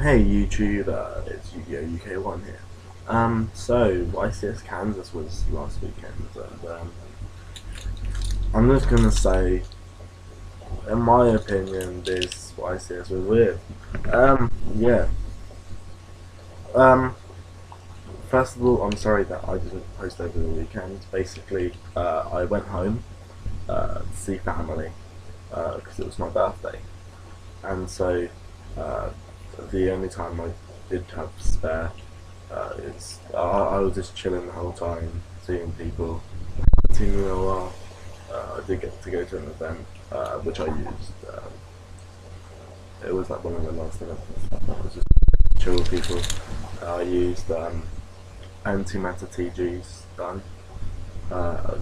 Hey YouTube, it's Yu-Gi-Oh! UK1 here. So YCS Kansas was last weekend, and I'm just gonna say, in my opinion, this YCS was weird. Yeah. Um, First of all, I'm sorry that I didn't post over the weekend. Basically, I went home to see family because it was my birthday, and so uh, the only time I did have spare I was just chilling the whole time, seeing people. Seen in a while. I did get to go to an event, which I used. It was like one of the last events and stuff. I was just chill with people. I used antimatter TG's done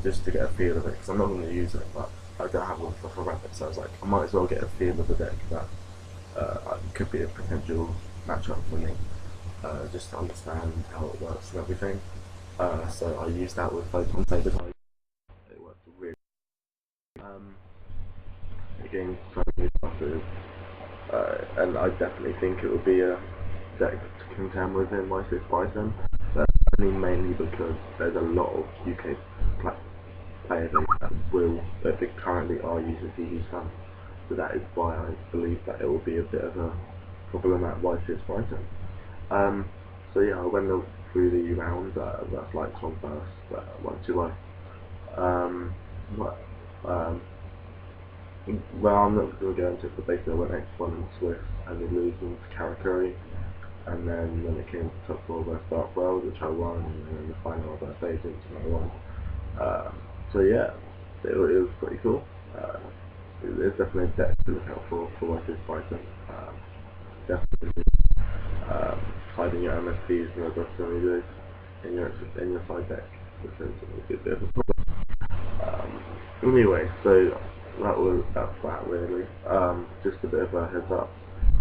just to get a feel of it because I'm not going to use it, but I don't have one for rabbit, so I was like, I might as well get a feel of the deck that could be a potential matchup for me, just to understand how it works and everything. So I used that with Photon Saber. It worked really. Um, the game's totally started, and I definitely think it would be a deck to contend with in YCS Bison. But only mainly because there's a lot of UK players that they currently are using CD Sun. So that is why I believe that it will be a bit of a problem at YCS Bison. Um, so yeah, I went through the rounds. That's like on first, 1-2-0. Um, what, um, well, I'm not going to go into it, but basically I went X1 and Swift, and then losing to Karakuri, and then when it came to top 4 I start well, which I won, and then in the final I stayed into my one. So yeah, it was pretty cool. It's definitely a deck to look out for what is Python. Definitely hiding your MSPs and other do in your side deck, which is a bit of a problem. Anyway, so that's that really. Just a bit of a heads up.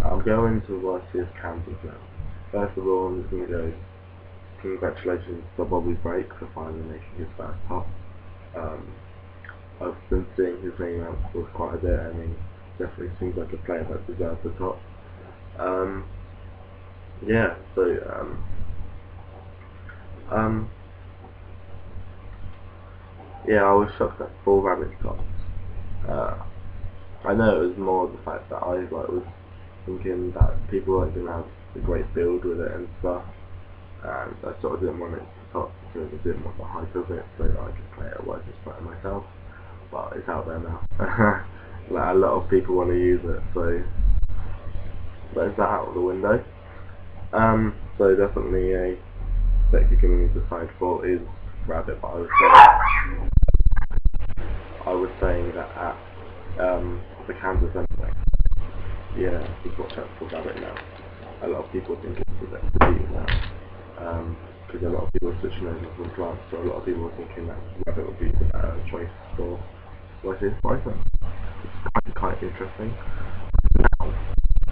I'm going to YCS Kansas now. First of all, I'm just going to go congratulations to Bobby Brake for finally making his first top. Um, I've been seeing his name out for quite a bit, and he definitely seems like a player that deserves the top. Um, yeah, so um, yeah, I was shocked at 4 rabbit tops. Uh, I know it was more the fact that I was thinking that people weren't going to have a great build with it and stuff, and I sort of didn't want it to top because I didn't want the hype of it so that I could play it while just play it myself. But it's out there now. Like, a lot of people want to use it, so there's that out of the window. So definitely a deck you're going to need to decide for is Rabbit, but I was saying that at the Kansas anyway. Yeah, just watch out for Rabbit now. A lot of people think it's the deck to beat now. Because a lot of people are switching over from plants, so a lot of people are thinking that Rabbit would be the better choice for YCS Bison. It's quite interesting. Now,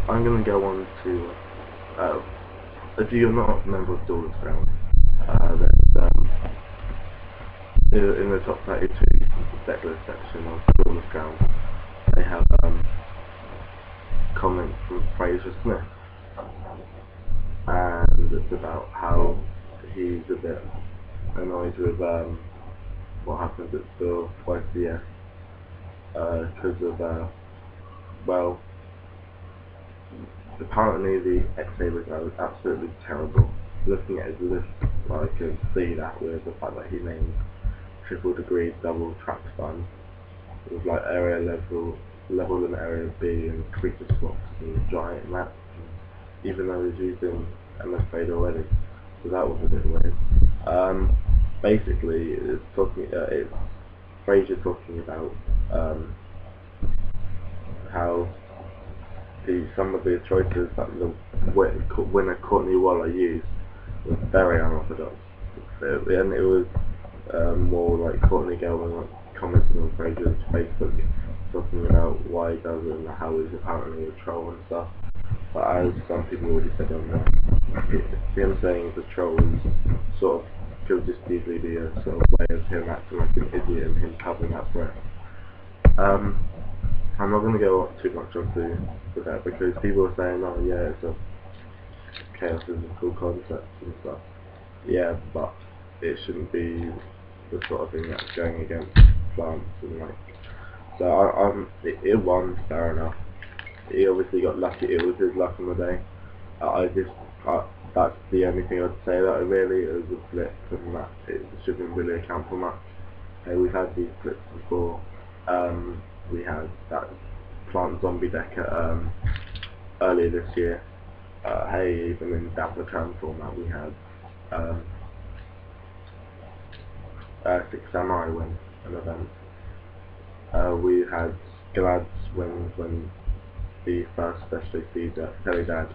I'm going to go on to, if you're not a member of Duelist Ground, there's, in the top 32 decklist section of Duelist Ground, they have comments from Fraser Smith, and it's about how he's a bit annoyed with what happens at the YCS because of, well, apparently the X-Saber guy was absolutely terrible. Looking at his list, I could see that with the fact that he named triple degree double trap stun with like area level in area B and creature swaps and giant mats, even though he's using MS Fade already. So that was a bit weird. Basically, it's Fraser talking about how some of the choices that the winner Courtney Waller used was very unorthodox. And it was more like Courtney Gelman commenting on Fraser's Facebook, talking about why he does it and how he's apparently a troll and stuff. But as some people already said on him saying the troll is sort of could just easily be a sort of way of him acting like an idiot and him covering up for it. I'm not going to go too much onto that because people are saying, oh yeah, chaos is a cool concept and stuff. Yeah, but it shouldn't be the sort of thing that's going against plants and like. So it won, fair enough. He obviously got lucky. It was his luck on the day. That's the only thing I'd say that it was a flip and that it shouldn't really account for much. Hey, we've had these flips before. We had that plant zombie deck at, earlier this year. Hey, even in Davocam format we had Six Samurai win an event. We had Glad's when the first Special Telly Dad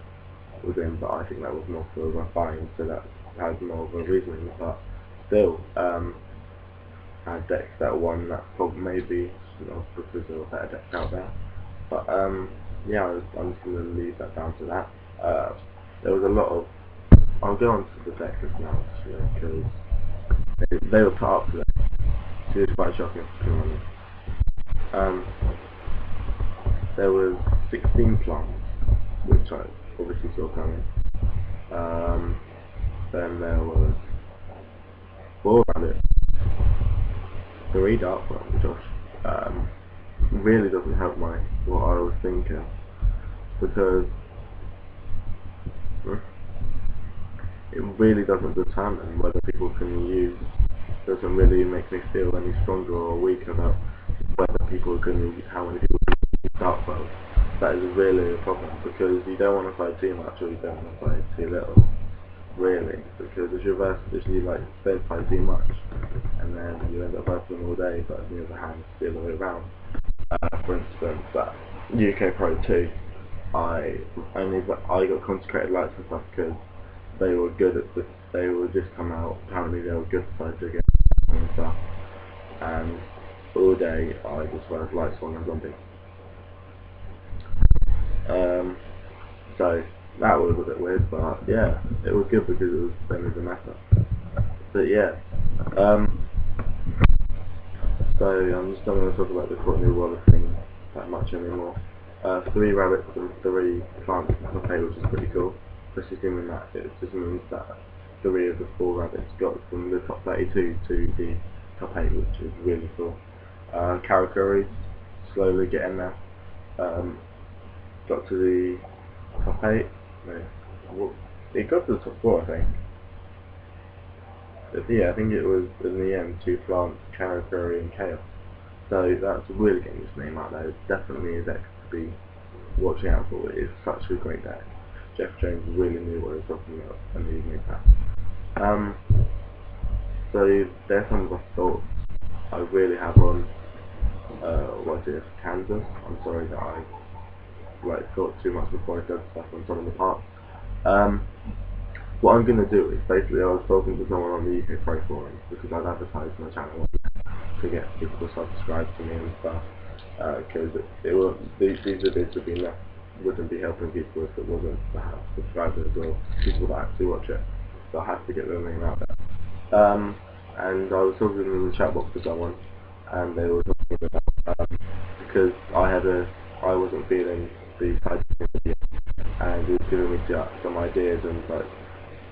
was in, but I think that was more for refined, so that had more of a reasoning, but still, had decks that won that probably maybe because there were better decks out there. But yeah, I'm just going to leave that down to that. There was a lot of, I'll go on to the deck list now actually, because they were put up today. It was quite shocking to me. There was 16 plants, which I obviously saw coming. Then there was 4 rabbits, 3 dark ones, which really doesn't help what I was thinking, because it really doesn't determine whether people can use, doesn't really make me feel any stronger or weaker about whether people can use, how many people can use dark bows. That is really a problem, because you don't want to play too much or you don't want to play too little, really, because it's reverse if you like don't play too much and then you end up opening all day, but on the other hand it's the other way around. For instance, that UK Pro 2, I got consecrated lights and stuff because they were good at this. They would just come out. Apparently, they were good sides again and stuff. And all day, I just went lights on and zombie. So that was a bit weird, but yeah, it was good because it was then as a matter. But yeah, so I'm just not going to talk about the Courtney Waller thing that much anymore. 3 rabbits and 3 plants in the top 8, which is pretty cool. Especially assuming that it just means that 3 of the 4 rabbits got from the top 32 to the top 8, which is really cool. Karakuri, slowly getting there. Got to the top 8. No, it got to the top 4, I think. But yeah, I think it was in the end 2 plants, Karakuri and Chaos. So that's really getting his name out there. It's definitely a deck to be watching out for. It is such a great deck. Jeff Jones really knew what he was talking about and he made that. So there's some of the thoughts I really have on YCS Kansas. I'm sorry that I thought too much before I said stuff on some of the parts. What I'm going to do is basically I was talking to someone on the UK Pro forums because I've advertised my channel to get people to subscribe to me and stuff, because these videos wouldn't be helping people if it wasn't to have subscribers or people that actually watch it, so I have to get their name out there. And I was talking in the chat box to someone and they were talking about because I wasn't feeling the side video and it was giving me some ideas and like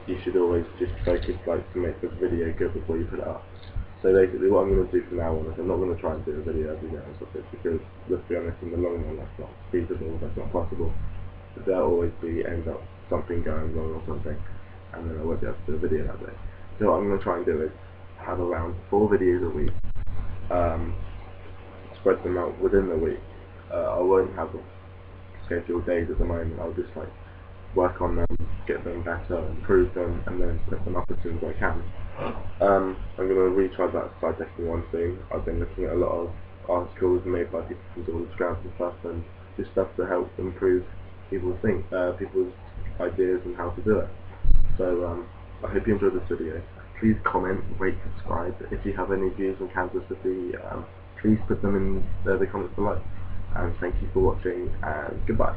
you should always just focus to make the video good before you put it up. So basically what I'm going to do from now on is I'm not going to try and do a video every day on something because let's be honest, in the long run that's not feasible, that's not possible. There'll always end up something going wrong or something and then I won't be able to do a video that day. So what I'm going to try and do is have around 4 videos a week, spread them out within the week. I won't have scheduled days at the moment, I'll just work on them, get them better, improve them, and then put them up as soon as I can. I'm going to retry that side decking one soon. I've been looking at a lot of articles made by people from all the scouts and stuff, and just stuff to help improve people's ideas and how to do it. So I hope you enjoyed this video. Please comment, rate, subscribe. If you have any views on Kansas City, please put them in the comments below. And thank you for watching, and goodbye.